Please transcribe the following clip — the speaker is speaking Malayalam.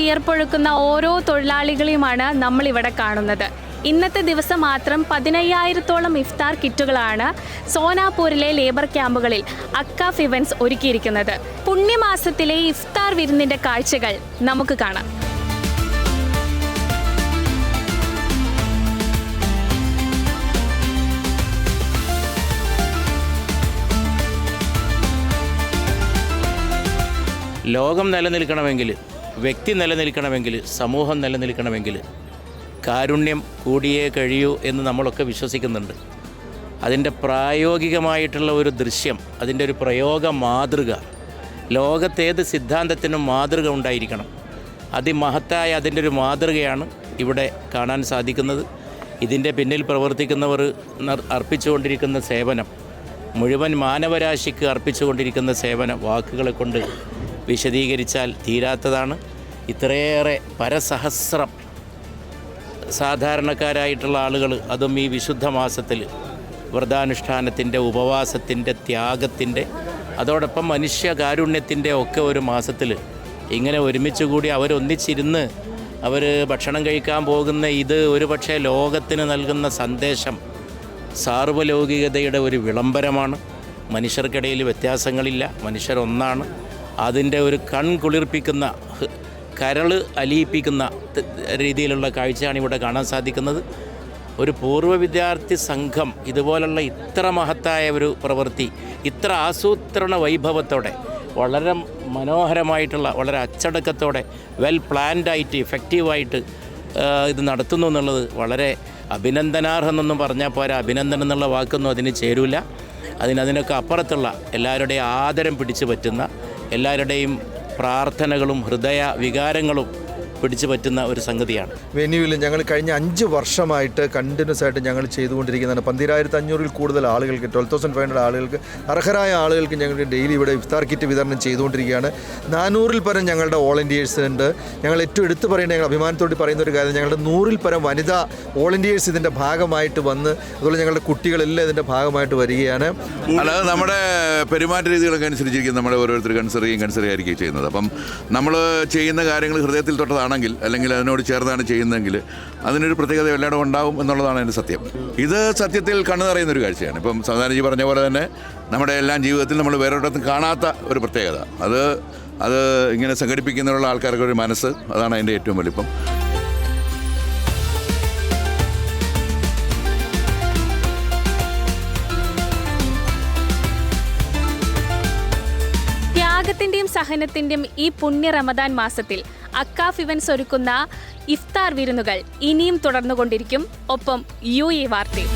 വിയർപ്പൊഴുക്കുന്ന ഓരോ തൊഴിലാളികളെയുമാണ് നമ്മളിവിടെ കാണുന്നത്. ഇന്നത്തെ ദിവസം മാത്രം 15,000-ഓളം ഇഫ്താർ കിറ്റുകളാണ് സോനാപൂരിലെ ലേബർ ക്യാമ്പുകളിൽ അക്കാഫ് ഇവന്റ്സ് ഒരുക്കിയിരിക്കുന്നത്. പുണ്യമാസത്തിലെ ഇഫ്താർ വിരുന്നിന്റെ കാഴ്ചകൾ നമുക്ക് കാണാം. ലോകം നിലനിൽക്കണമെങ്കിൽ, വ്യക്തി നിലനിൽക്കണമെങ്കിൽ, സമൂഹം നിലനിൽക്കണമെങ്കിൽ കാരുണ്യം കൂടിയേ കഴിയൂ എന്ന് നമ്മളൊക്കെ വിശ്വസിക്കുന്നുണ്ട്. അതിൻ്റെ പ്രായോഗികമായിട്ടുള്ള ഒരു ദൃശ്യം, അതിൻ്റെ ഒരു പ്രയോഗ മാതൃക, ലോകത്തേത് സിദ്ധാന്തത്തിനും മാതൃക ഉണ്ടായിരിക്കണം. അതിമഹത്തായ അതിൻ്റെ ഒരു മാതൃകയാണ് ഇവിടെ കാണാൻ സാധിക്കുന്നത്. ഇതിൻ്റെ പിന്നിൽ പ്രവർത്തിക്കുന്നവർ അർപ്പിച്ചുകൊണ്ടിരിക്കുന്ന സേവനം, മുഴുവൻ മാനവരാശിക്ക് അർപ്പിച്ചുകൊണ്ടിരിക്കുന്ന സേവനം വാക്കുകളെ കൊണ്ട് വിശദീകരിച്ചാൽ തീരാത്തതാണ്. ഇത്രയേറെ പരസഹസ്രം സാധാരണക്കാരായിട്ടുള്ള ആളുകൾ, അതും ഈ വിശുദ്ധ മാസത്തിൽ വ്രതാനുഷ്ഠാനത്തിൻ്റെ, ഉപവാസത്തിൻ്റെ, ത്യാഗത്തിൻ്റെ, അതോടൊപ്പം മനുഷ്യകാരുണ്യത്തിൻ്റെ ഒക്കെ ഒരു മാസത്തിൽ ഇങ്ങനെ ഒരുമിച്ച് കൂടി അവരൊന്നിച്ചിരുന്ന് അവർ ഭക്ഷണം കഴിക്കാൻ പോകുന്ന ഇത് ഒരുപക്ഷെ ലോകത്തിന് നൽകുന്ന സന്ദേശം സാർവലൗകികതയുടെ ഒരു വിളംബരമാണ്. മനുഷ്യർക്കിടയിൽ വ്യത്യാസങ്ങളില്ല, മനുഷ്യരൊന്നാണ്. അതിൻ്റെ ഒരു കൺകുളിർപ്പിക്കുന്ന, കരൾ അലിയിപ്പിക്കുന്ന രീതിയിലുള്ള കാഴ്ചയാണ് ഇവിടെ കാണാൻ സാധിക്കുന്നത്. ഒരു പൂർവ്വ വിദ്യാർത്ഥി സംഘം ഇതുപോലുള്ള ഇത്ര മഹത്തായ ഒരു പ്രവൃത്തി ഇത്ര ആസൂത്രണ വൈഭവത്തോടെ, വളരെ മനോഹരമായിട്ടുള്ള, വളരെ അച്ചടക്കത്തോടെ, വെൽ പ്ലാൻഡായിട്ട്, ഇഫക്റ്റീവായിട്ട് ഇത് നടത്തുന്നു എന്നുള്ളത് വളരെ അഭിനന്ദനാർഹമെന്നൊന്നും പറഞ്ഞാൽ പോരാ. അഭിനന്ദനം എന്നുള്ള വാക്കൊന്നും അതിന് ചേരൂല. അതിനൊക്കെ അപ്പുറത്തുള്ള എല്ലാവരുടെയും ആദരം പിടിച്ചു പറ്റുന്ന, എല്ലാവരുടെയും പ്രാർത്ഥനകളും ഹൃദയ വികാരങ്ങളും പിടിച്ചു പറ്റുന്ന ഒരു സംഗതിയാണ്. വെന്യൂവിൽ ഞങ്ങൾ കഴിഞ്ഞ 5 വർഷമായിട്ട് കണ്ടിന്യൂസ് ആയിട്ട് ഞങ്ങൾ ചെയ്തുകൊണ്ടിരിക്കുന്നതാണ്. 12,500-ൽ കൂടുതൽ ആളുകൾക്ക്, 12,500 ആളുകൾക്ക്, അർഹരായ ആളുകൾക്ക് ഞങ്ങൾ ഡെയിലി ഇവിടെ ഇഫ്താർ കിറ്റ് വിതരണം ചെയ്തുകൊണ്ടിരിക്കുകയാണ്. 400-ൽ പരം ഞങ്ങളുടെ വോളണ്ടിയേഴ്സ് ഉണ്ട്. ഞങ്ങൾ ഏറ്റവും എടുത്തു പറയേണ്ട, ഞങ്ങൾ അഭിമാനത്തോടെ പറയുന്ന ഒരു കാര്യം, ഞങ്ങളുടെ 100-ൽ പരം വനിതാ വോളണ്ടിയേഴ്സ് ഇതിൻ്റെ ഭാഗമായിട്ട് വന്ന്, അതുപോലെ ഞങ്ങളുടെ കുട്ടികളെല്ലാം ഇതിൻ്റെ ഭാഗമായിട്ട് വരികയാണ്. അല്ലാതെ നമ്മുടെ പെരുമാറ്റ രീതികളൊക്കെ അനുസരിച്ചിരിക്കും നമ്മുടെ ഓരോരുത്തർ കൺസിഡർ ചെയ്യുന്നത്. അപ്പം നമ്മൾ ചെയ്യുന്ന കാര്യങ്ങൾ ഹൃദയത്തിൽ തൊട്ടതാണ് അല്ലെങ്കിൽ അതിനോട് ചേർന്നാണ് ചെയ്യുന്നതെങ്കിൽ അതിനൊരു പ്രത്യേകത എല്ലായിടും ഉണ്ടാവും എന്നുള്ളതാണ് എൻ്റെ സത്യം. ഇത് സത്യത്തിൽ കണ്ണു നിറയുന്നൊരു കാഴ്ചയാണ്. ഇപ്പം സാധാരണജി പറഞ്ഞ പോലെ തന്നെ നമ്മുടെ എല്ലാം ജീവിതത്തിൽ നമ്മൾ വേറൊരിടത്തും കാണാത്ത ഒരു പ്രത്യേകത, അത് ഇങ്ങനെ സംഘടിപ്പിക്കുന്നതിനുള്ള ആൾക്കാർക്ക് ഒരു മനസ്സ്, അതാണ് അതിൻ്റെ ഏറ്റവും വലിപ്പം. ത്യാഗത്തിന്റെയും സഹനത്തിന്റെയും ഈ പുണ്യ റമദാൻ മാസത്തിൽ അക്കാഫ് ഇവന്റ്സ് ഒരുക്കുന്ന ഇഫ്താർ വിരുന്നുകൾ ഇനിയും തുടർന്നുകൊണ്ടിരിക്കും. ഒപ്പം UAE വാർത്തയും.